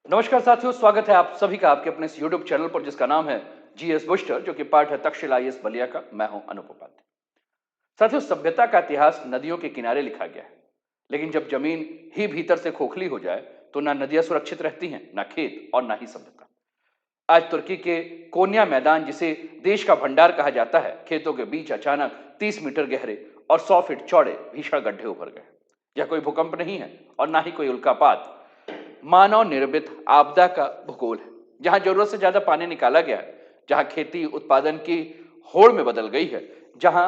नमस्कार साथियों, स्वागत है आप सभी का आपके अपने इस YouTube चैनल पर जिसका नाम है जीएस बूस्टर, जो कि पार्ट है तक्षशिला आईएएस बलिया का। मैं हूं अनूप उपाध्याय। साथियों, सभ्यता का इतिहास नदियों के किनारे लिखा गया है, लेकिन जब जमीन ही भीतर से खोखली हो जाए तो ना नदियां सुरक्षित रहती हैं, ना खेत और ना ही सभ्यता। आज तुर्की के कोन्या मैदान, जिसे देश का भंडार कहा जाता है, खेतों के बीच अचानक 30 मीटर गहरे और 100 फीट चौड़े भीषण गड्ढे उभर गए। यह कोई भूकंप नहीं है और ना ही कोई उल्कापात, मानव निर्मित आपदा का भूगोल है। जहां जरूरत से ज्यादा पानी निकाला गया है, जहां खेती उत्पादन की होड़ में बदल गई है, जहां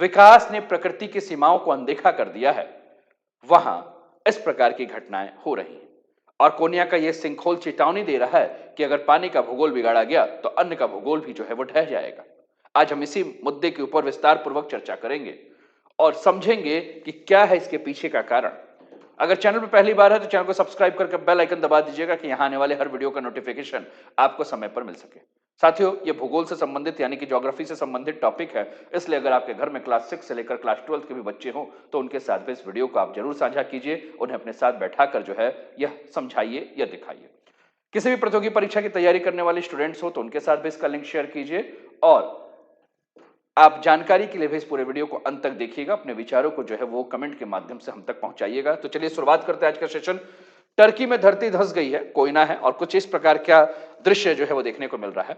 विकास ने प्रकृति की सीमाओं को अनदेखा कर दिया है, वहां इस प्रकार की घटनाएं हो रही हैं। और कोनिया का यह सिंकहोल चेतावनी दे रहा है कि अगर पानी का भूगोल बिगाड़ा गया तो अन्न का भूगोल भी जो है वो ढह जाएगा। आज हम इसी मुद्दे के ऊपर विस्तार पूर्वक चर्चा करेंगे और समझेंगे कि क्या है इसके पीछे का कारण। अगर चैनल पर पहली बार है तो चैनल को सब्सक्राइब करके बेल आइकन दबा दीजिएगा कि यहां आने वाले हर वीडियो का नोटिफिकेशन आपको समय पर मिल सके। साथियों, ये भूगोल से संबंधित यानी कि ज्योग्राफी से संबंधित टॉपिक है, इसलिए अगर आपके घर में क्लास 6 से लेकर क्लास 12 के भी बच्चे हों तो उनके साथ भी इस वीडियो को आप जरूर साझा कीजिए, उन्हें अपने साथ बैठाकर जो है यह समझाइए या दिखाइए। किसी भी प्रतियोगी परीक्षा की तैयारी करने वाले स्टूडेंट्स हो तो उनके साथ भी इसका लिंक शेयर कीजिए और आप जानकारी के लिए भी इस पूरे वीडियो को अंत तक देखिएगा। अपने विचारों को जो है वो कमेंट के माध्यम से हम तक पहुंचाइएगा। तो चलिए शुरुआत करते हैं आज का सेशन। टर्की में धरती धंस गई है, कोयना है और कुछ इस प्रकार का दृश्य जो है वो देखने को मिल रहा है।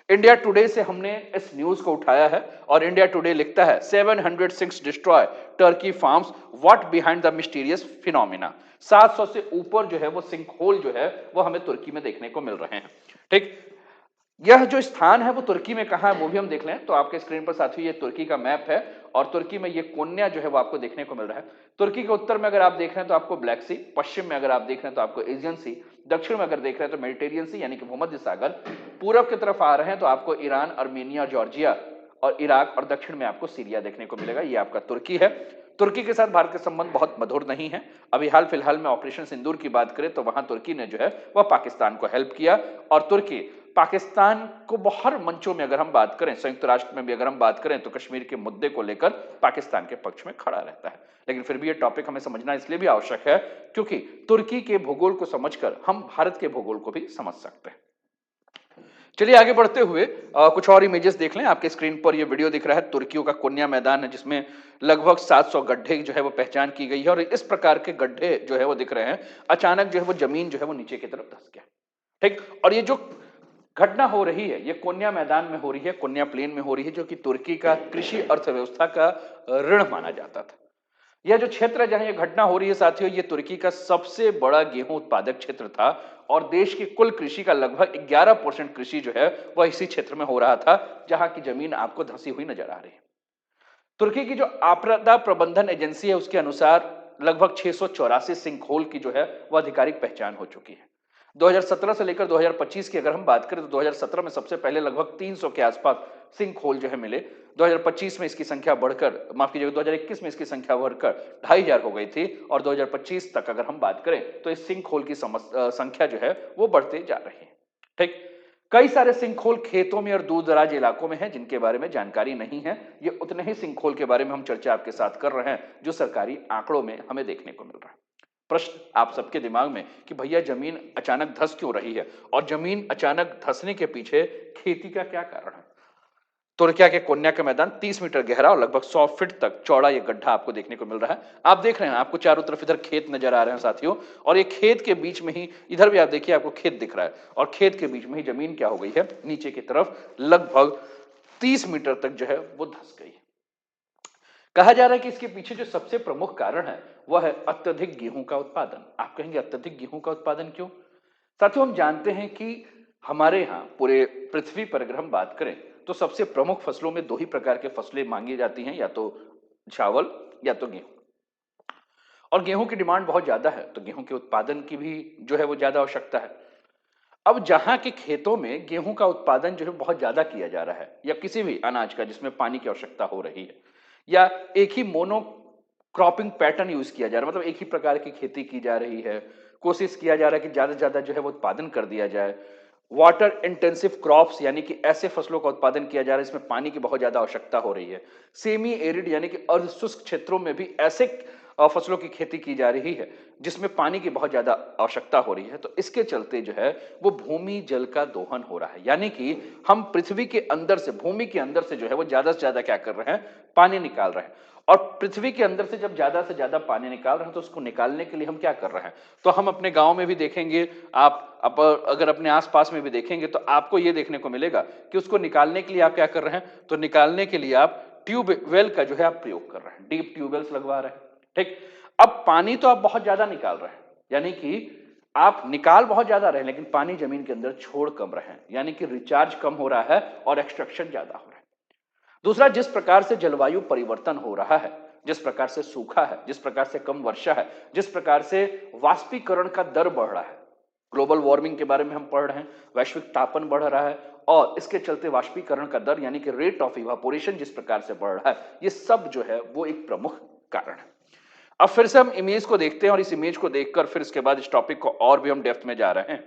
इंडिया टुडे से हमने इस न्यूज को उठाया है और इंडिया टुडे लिखता है 706 destroy Turkey farms, what behind the mysterious phenomena. 700 से ऊपर जो है वो सिंक होल जो है वो हमें तुर्की में देखने को मिल रहे हैं। ठीक, यह जो स्थान है वो तुर्की में कहां है वो भी हम देख लें। तो आपके स्क्रीन पर साथियों ये तुर्की का मैप है और तुर्की में ये कोन्या जो है वो आपको देखने को मिल रहा है। तुर्की के उत्तर में अगर आप देख रहे हैं तो आपको ब्लैक सी, पश्चिम में अगर आप देख रहे हैं तो आपको एजियन सी, दक्षिण में अगर देख रहे हैं तो मेडिटेरियन सी यानी कि भूमध्य सागर, पूरब की तरफ आ रहे हैं तो आपको ईरान, अर्मेनिया, जॉर्जिया और इराक, और दक्षिण में आपको सीरिया देखने को मिलेगा। ये आपका तुर्की है। तुर्की के साथ भारत के संबंध बहुत मधुर नहीं है। अभी हाल फिलहाल में ऑपरेशन सिंदूर की बात करें तो वहां तुर्की ने जो है वह पाकिस्तान को हेल्प किया और तुर्की पाकिस्तान को हर मंचों में, अगर हम बात करें, संयुक्त राष्ट्र में भी अगर हम बात करें तो कश्मीर के मुद्दे को लेकर पाकिस्तान के पक्ष में खड़ा रहता है। लेकिन फिर भी यह टॉपिक हमें समझना इसलिए भी आवश्यक है क्योंकि तुर्की के भूगोल को समझकर हम भारत के भूगोल को भी समझ सकते हैं। चलिए आगे बढ़ते हुए कुछ और इमेजेस देख लें। आपके स्क्रीन पर यह वीडियो दिख रहा है, तुर्कियों का कोन्या मैदान है जिसमें लगभग 700 गड्ढे जो है वो पहचान की गई है और इस प्रकार के गड्ढे जो है वो दिख रहे हैं। अचानक जो है वो जमीन जो है वो नीचे की तरफ धंस गया। ठीक, और ये जो घटना हो रही है ये कोन्या मैदान में हो रही है, कोन्या प्लेन में हो रही है, जो कि तुर्की का कृषि अर्थव्यवस्था का ऋण माना जाता था। यह जो क्षेत्र है जहां यह घटना हो रही है साथियों, ये तुर्की का सबसे बड़ा गेहूं उत्पादक क्षेत्र था और देश की कुल कृषि का लगभग 11% कृषि जो है वह इसी क्षेत्र में हो रहा था, जहां की जमीन आपको धंसी हुई नजर आ रही है। तुर्की की जो आपदा प्रबंधन एजेंसी है उसके अनुसार लगभग 684 सिंकहोल की जो है वह आधिकारिक पहचान हो चुकी है। 2017 से लेकर 2025 की अगर हम बात करें तो 2017 में सबसे पहले लगभग 300 के आसपास सिंक होल जो है मिले। 2025 में इसकी संख्या बढ़कर, माफ कीजिएगा, 2021 में इसकी संख्या बढ़कर 2500 हो गई थी और 2025 तक अगर हम बात करें तो इस सिंक होल की संख्या जो है वो बढ़ते जा रही है। ठीक, कई सारे सिंकहोल खेतों में और दूर दराज इलाकों में हैं जिनके बारे में जानकारी नहीं है। ये उतने ही सिंकहोल के बारे में हम चर्चा आपके साथ कर रहे हैं जो सरकारी आंकड़ों में हमें देखने को मिल रहा है। प्रश्न आप सबके दिमाग में कि भैया जमीन अचानक धंस क्यों रही है और जमीन अचानक धंसने के पीछे खेती का क्या कारण है। तुर्किया के कोन्या का मैदान 30 मीटर गहरा और लगभग 100 फीट तक चौड़ा ये गड्ढा आपको देखने को मिल रहा है। आप देख रहे हैं, आपको चारों तरफ इधर खेत नजर आ रहे हैं साथियों, और ये खेत के बीच में ही, इधर भी आप देखिए आपको खेत दिख रहा है और खेत के बीच में ही जमीन क्या हो गई है, नीचे की तरफ लगभग 30 मीटर तक जो है वो धंस गई है। कहा जा रहा है कि इसके पीछे जो सबसे प्रमुख कारण है वह है अत्यधिक गेहूं का उत्पादन। आप कहेंगे अत्यधिक गेहूं का उत्पादन क्यों? साथियों, हम जानते हैं कि हमारे यहाँ पूरे पृथ्वी पर अगर हम बात करें तो सबसे प्रमुख फसलों में दो ही प्रकार के फसलें मांगी जाती हैं, या तो चावल या तो गेहूं। और गेहूं की डिमांड बहुत ज्यादा है तो गेहूं के उत्पादन की भी जो है वो ज्यादा आवश्यकता है। अब जहां के खेतों में गेहूं का उत्पादन जो है बहुत ज्यादा किया जा रहा है, या किसी भी अनाज का जिसमें पानी की आवश्यकता हो रही है, या एक ही मोनो क्रॉपिंग पैटर्न यूज किया जा रहा है, मतलब एक ही प्रकार की खेती की जा रही है, कोशिश किया जा रहा है कि ज्यादा से ज्यादा जो है वो उत्पादन कर दिया जाए। वाटर इंटेंसिव क्रॉप्स यानी कि ऐसे फसलों का उत्पादन किया जा रहा है इसमें पानी की बहुत ज्यादा आवश्यकता हो रही है। सेमी एरिड यानी कि अर्ध शुष्क क्षेत्रों में भी ऐसे फसलों की खेती की जा रही है, जिसमें पानी की बहुत ज़्यादा आवश्यकता हो रही है, तो इसके चलते जो है वो भूमि जल का दोहन हो रहा है। यानी कि हम पृथ्वी के अंदर से, भूमि के अंदर से जो है वो ज़्यादा से ज़्यादा क्या कर रहे हैं, पानी निकाल रहे हैं। और पृथ्वी के अंदर से जब ज़्यादा से ज़्यादा पानी निकाल रहे हैं, तो उसको निकालने के लिए हम क्या कर रहे हैं? तो हम अपने गाँव में भी देखेंगे, आप अगर अपने आस-पास में भी देखेंगे, तो आपको ये देखने को मिलेगा कि उसको निकालने के लिए आप क्या कर रहे हैं? तो निकालने के लिए आप ट्यूबवेल का जो है आप प्रयोग कर रहे हैं, डीप ट्यूबवेल्स लगवा रहे हैं, ठीक? अब पानी तो आप बहुत ज़्यादा निकाल रहे हैं, यानी कि आप निकाल बहुत ज़्यादा रहे हैं, लेकिन पानी ज़मीन के अंदर छोड़ कम रहे हैं, यानी कि रिचार्ज कम हो रहा है और एक्सट्रैक्शन ज़्यादा हो रहा है। दूसरा, जिस प्रकार से जलवायु परिवर्तन हो रहा है, जिस प्रकार से सूखा है, जिस प्रकार से कम वर्षा है, जिस प्रकार से वाष्पीकरण का दर बढ़ रहा है, ग्लोबल वार्मिंग के बारे में हम पढ़ रहे हैं, वैश्विक तापन बढ़ रहा है और इसके चलते वाष्पीकरण का दर यानी कि रेट ऑफ इवापोरेशन जिस प्रकार से बढ़ रहा है, ये सब जो है वो एक प्रमुख कारण है। अब फिर से हम इमेज को देखते हैं और इस इमेज को देखकर फिर इसके बाद इस टॉपिक को और भी हम डेप्थ में जा रहे हैं।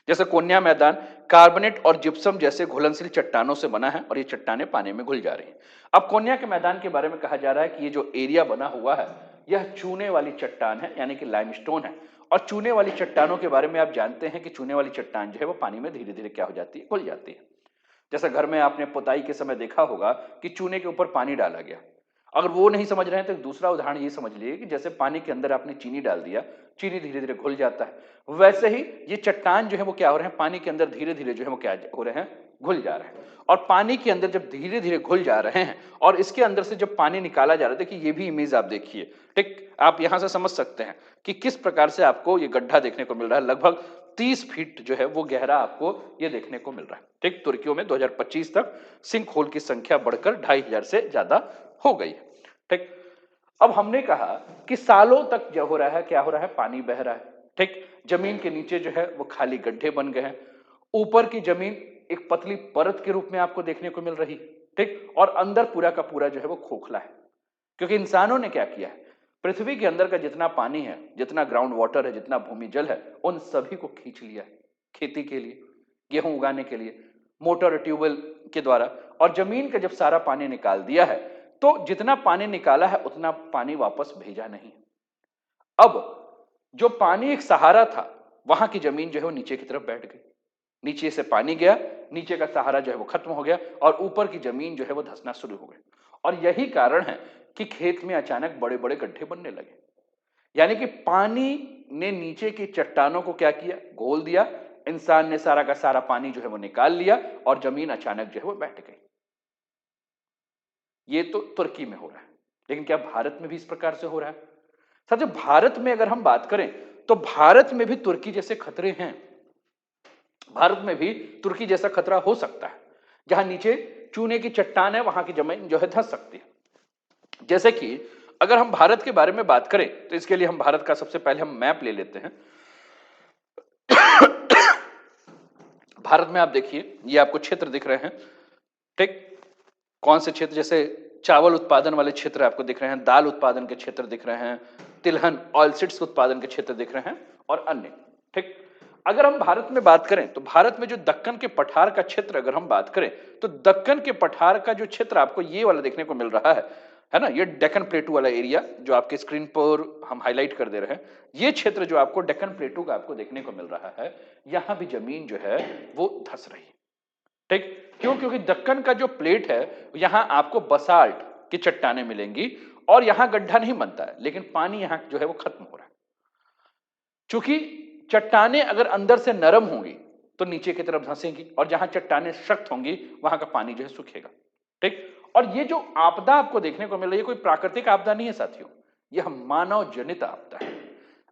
जैसे कोन्या मैदान कार्बोनेट और जिप्सम जैसे घुलनशील चट्टानों से बना है और ये चट्टानें पानी में घुल जा रही हैं। अब कोन्या के मैदान के बारे में कहा जा रहा है कि ये जो एरिया बना हुआ है, यह चूने वाली चट्टान है, यानी कि लाइमस्टोन है। और चूने वाली चट्टानों के बारे में आप जानते हैं कि चूने वाली चट्टान जो है वो पानी में धीरे धीरे क्या हो जाती है, घुल जाती है। जैसे घर में आपने पुताई के समय देखा होगा कि चूने के ऊपर पानी डाला गया। अगर वो नहीं समझ रहे हैं तो एक दूसरा उदाहरण ये समझ लिए कि जैसे पानी के अंदर आपने चीनी डाल दिया, चीनी धीरे धीरे घुल जाता है, वैसे ही ये चट्टान जो है वो क्या हो रहे हैं, पानी के अंदर धीरे धीरे जो है वो क्या हो रहे हैं, घुल जा रहे हैं। और पानी के अंदर जब धीरे धीरे घुल जा रहे हैं और इसके अंदर से जब पानी निकाला जा रहा है, देखिए ये भी इमेज आप देखिए, ठीक, आप यहां से समझ सकते हैं कि किस प्रकार से आपको ये गड्ढा देखने को मिल रहा है। लगभग 30 फीट जो है वो गहरा आपको ये देखने को मिल रहा है, ठीक। तुर्कियों में 2025 तक सिंक होल की संख्या बढ़कर 2500 से ज्यादा हो गई है, ठीक। अब हमने कहा कि सालों तक जो हो रहा है, क्या हो रहा है, पानी बह रहा है, ठीक। जमीन के नीचे जो है वो खाली गड्ढे बन गए हैं, ऊपर की जमीन एक पतली परत के रूप में आपको देखने को मिल रही, ठीक। और अंदर पूरा का पूरा जो है वो खोखला है, क्योंकि इंसानों ने क्या किया है, पृथ्वी के अंदर का जितना पानी है, जितना ग्राउंड वाटर है, जितना भूमि जल है, उन सभी को खींच लिया है खेती के लिए, गेहूं उगाने के लिए, मोटर ट्यूबवेल के द्वारा। और जमीन का जब सारा पानी निकाल दिया है, तो जितना पानी निकाला है उतना पानी वापस भेजा नहीं। अब जो पानी एक सहारा था, वहां की जमीन जो है वो नीचे की तरफ बैठ गई, नीचे से पानी गया, नीचे का सहारा जो है वो खत्म हो गया और ऊपर की जमीन जो है वो धंसना शुरू हो गई। और यही कारण है कि खेत में अचानक बड़े बड़े गड्ढे बनने लगे, यानी कि पानी ने नीचे की चट्टानों को क्या किया, घोल दिया, इंसान ने सारा का सारा पानी जो है वो निकाल लिया और जमीन अचानक जो है वो बैठ गई। ये तो तुर्की में हो रहा है, लेकिन क्या भारत में भी इस प्रकार से हो रहा है? साथियों, भारत में अगर हम बात करें तो भारत में भी तुर्की जैसे खतरे हैं। भारत में भी तुर्की जैसा खतरा हो सकता है, जहां नीचे चूने की चट्टान है, वहां की जमीन जो है धंस सकती है। जैसे कि अगर हम भारत के बारे में बात करें तो इसके लिए हम भारत का सबसे पहले हम मैप ले लेते हैं। भारत में आप देखिए, ये आपको क्षेत्र दिख रहे हैं, ठीक। कौन से क्षेत्र, जैसे चावल उत्पादन वाले क्षेत्र आपको दिख रहे हैं, दाल उत्पादन के क्षेत्र दिख रहे हैं, तिलहन ऑयलसीड्स उत्पादन के क्षेत्र दिख रहे हैं और अन्य, ठीक। अगर हम भारत में बात करें तो भारत में जो दक्कन के पठार का क्षेत्र अगर हम बात करें तो दक्कन के पठार का जो क्षेत्र आपको ये वाला देखने को मिल रहा है ना, ये डेक्कन प्लेटू वाला एरिया जो आपके स्क्रीन पर हम हाईलाइट कर दे रहे हैं, ये क्षेत्र जो आपको डेक्कन प्लेटू का आपको देखने को मिल रहा है, यहां भी जमीन जो है वो धंस रही है, ठीक। क्यों? क्योंकि दक्कन का जो प्लेट है, यहां आपको बसाल्ट की चट्टानें मिलेंगी और यहां गड्ढा नहीं बनता है, लेकिन पानी यहां जो है वो खत्म हो रहा है। चूंकि चट्टानें अगर अंदर से नरम होंगी तो नीचे की तरफ धंसेंगी और जहां चट्टानें सख्त होंगी वहां का पानी जो है सूखेगा, ठीक। और ये जो आपदा आपको देखने को मिल रही है, कोई प्राकृतिक आपदा नहीं है साथियों, यह मानव जनित आपदा है।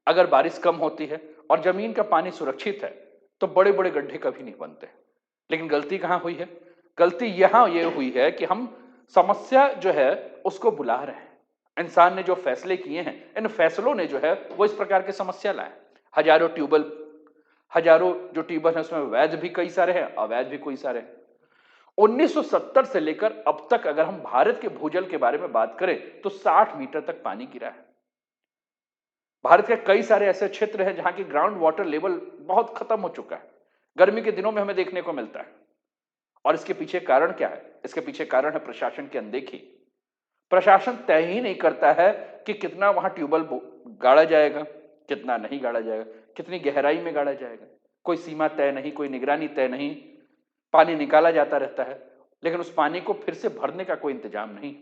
अगर बारिश कम होती है और जमीन का पानी सुरक्षित है तो बड़े बड़े गड्ढे कभी नहीं बनते, लेकिन गलती कहां हुई है, गलती यहां यह हुई है कि हम समस्या जो है उसको बुला रहे हैं। इंसान ने जो फैसले किए हैं, इन फैसलों ने जो है वो इस प्रकार की समस्या लाए। हजारों ट्यूबवेल, हजारों जो ट्यूबवेल है उसमें वैध भी कई सारे हैं, अवैध भी कई सारे हैं। 1970 से लेकर अब तक अगर हम भारत के भूजल के बारे में बात करें तो 60 मीटर तक पानी गिरा है। भारत के कई सारे ऐसे क्षेत्र हैं जहां की ग्राउंड वाटर लेवल बहुत खत्म हो चुका है, गर्मी के दिनों में हमें देखने को मिलता है। और इसके पीछे कारण क्या है? इसके पीछे कारण है प्रशासन की अनदेखी, प्रशासन तय ही नहीं करता है कि कितना वहां ट्यूबवेल गाड़ा जाएगा, कितना नहीं गाड़ा जाएगा, कितनी गहराई में गाड़ा जाएगा। कोई सीमा तय नहीं, कोई निगरानी तय नहीं। पानी निकाला जाता रहता है, लेकिन उस पानी को फिर से भरने का कोई इंतजाम नहीं।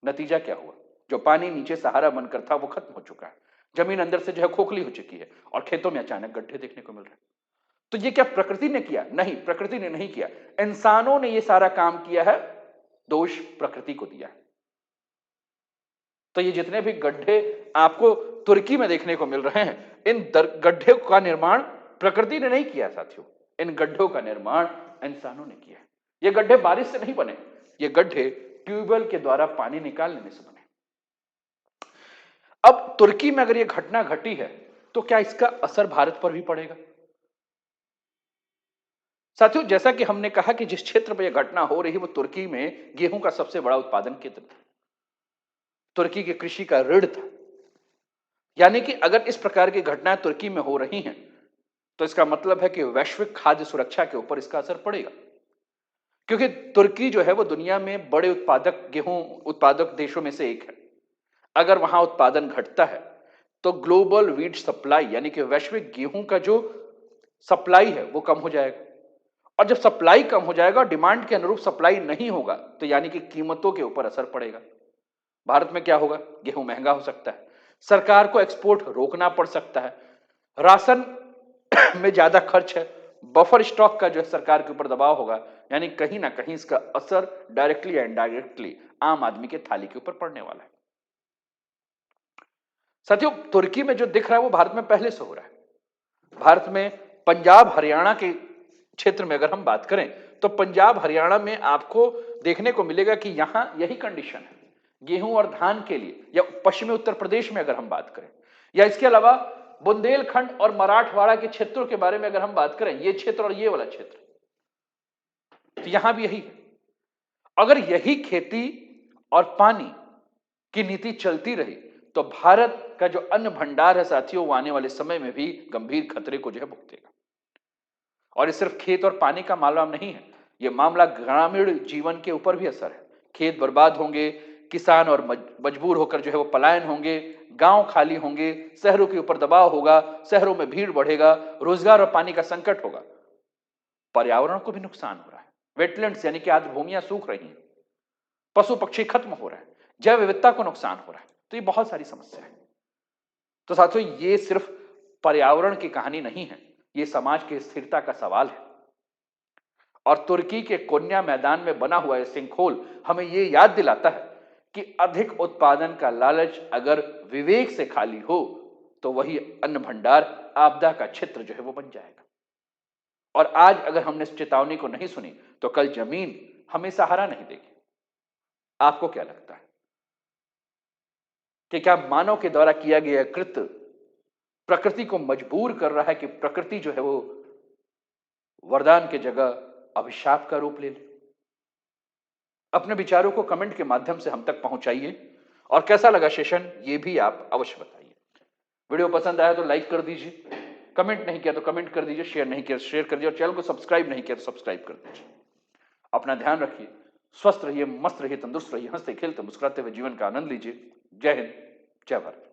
नतीजा क्या हुआ? जो पानी नीचे सहारा बनकर था वो खत्म हो चुका है, जमीन अंदर से जो है खोखली हो चुकी है और खेतों में अचानक गड्ढे देखने को मिल रहे हैं। तो ये क्या प्रकृति ने किया? नहीं, प्रकृति ने नहीं किया, इंसानों ने ये सारा काम किया है, दोष प्रकृति को दिया है। तो ये जितने भी गड्ढे आपको तुर्की में देखने को मिल रहे हैं, इन गड्ढे का निर्माण प्रकृति ने नहीं किया साथियों, इन गड्ढों का निर्माण इंसानों ने किया है। ये गड्ढे बारिश से नहीं बने, ये गड्ढे ट्यूबवेल के द्वारा पानी निकाल लेने से बने। अब तुर्की में अगर ये घटना घटी है तो क्या इसका असर भारत पर भी पड़ेगा? साथियों, जैसा कि हमने कहा कि जिस क्षेत्र में यह घटना हो रही है वो तुर्की में गेहूं का सबसे बड़ा उत्पादन केंद्र था, तुर्की की कृषि का रीढ़ था। यानी कि अगर इस प्रकार की घटनाएं तुर्की में हो रही हैं तो इसका मतलब है कि वैश्विक खाद्य सुरक्षा के ऊपर इसका असर पड़ेगा, क्योंकि तुर्की जो है वो दुनिया में बड़े उत्पादक गेहूं उत्पादक देशों में से एक है। अगर वहां उत्पादन घटता है तो ग्लोबल व्हीट सप्लाई यानी कि वैश्विक गेहूं का जो सप्लाई है वो कम हो जाएगा, और जब सप्लाई कम हो जाएगा और डिमांड के अनुरूप सप्लाई नहीं होगा तो यानी कि कीमतों के ऊपर असर पड़ेगा। भारत में क्या होगा? गेहूं महंगा हो सकता है, सरकार को एक्सपोर्ट रोकना पड़ सकता है, राशन में ज्यादा खर्च है, बफर स्टॉक का जो है सरकार के ऊपर दबाव होगा, यानी कहीं ना कहीं इसका असर डायरेक्टली या इनडायरेक्टली आम आदमी के थाली के ऊपर पड़ने वाला है। साथियों, तुर्की में जो दिख रहा है वो भारत में पहले से हो रहा है। भारत में पंजाब हरियाणा के क्षेत्र में अगर हम बात करें तो पंजाब हरियाणा में आपको देखने को मिलेगा कि यहां यही कंडीशन है गेहूं और धान के लिए, या पश्चिमी उत्तर प्रदेश में अगर हम बात करें, या इसके अलावा बुंदेलखंड और मराठवाड़ा के क्षेत्रों के बारे में अगर हम बात करें, ये क्षेत्र और ये वाला क्षेत्र, तो यहां भी यही है। अगर यही खेती और पानी की नीति चलती रही तो भारत का जो अन्न भंडार है साथियों, वो आने वाले समय में भी गंभीर खतरे को जो है भुगतेगा। और ये सिर्फ खेत और पानी का मामला नहीं है, ये मामला ग्रामीण जीवन के ऊपर भी असर है। खेत बर्बाद होंगे, किसान और मजबूर होकर जो है वो पलायन होंगे, गांव खाली होंगे, शहरों के ऊपर दबाव होगा, शहरों में भीड़ बढ़ेगा, रोजगार और पानी का संकट होगा। पर्यावरण को भी नुकसान हो रहा है, वेटलैंड्स यानी कि आर्द्र भूमियां सूख रही हैं, पशु पक्षी खत्म हो रहे हैं, जैव विविधता को नुकसान हो रहा है। तो ये बहुत सारी समस्या है। तो साथियों, ये सिर्फ पर्यावरण की कहानी नहीं है, ये समाज की स्थिरता का सवाल है। और तुर्की के कोन्या मैदान में बना हुआ यह सिंखोल हमें यह याद दिलाता है कि अधिक उत्पादन का लालच अगर विवेक से खाली हो तो वही अन्न भंडार आपदा का क्षेत्र जो है वो बन जाएगा। और आज अगर हमने इस चेतावनी को नहीं सुनी तो कल जमीन हमें सहारा नहीं देगी। आपको क्या लगता है कि क्या मानव के द्वारा किया गया कृत्य प्रकृति को मजबूर कर रहा है कि प्रकृति जो है वो वरदान के जगह अभिशाप का रूप ले ले? अपने विचारों को कमेंट के माध्यम से हम तक पहुंचाइए, और कैसा लगा सेशन ये भी आप अवश्य बताइए। वीडियो पसंद आया तो लाइक कर दीजिए, कमेंट नहीं किया तो कमेंट कर दीजिए, शेयर नहीं किया तो शेयर कर दीजिए, और चैनल को सब्सक्राइब नहीं किया तो सब्सक्राइब कर दीजिए। अपना ध्यान रखिए, स्वस्थ रहिए, मस्त रहिए, तंदुरुस्त रहिए, हंसते खेलते मुस्कुराते हुए जीवन का आनंद लीजिए। जय हिंद, जय भारत।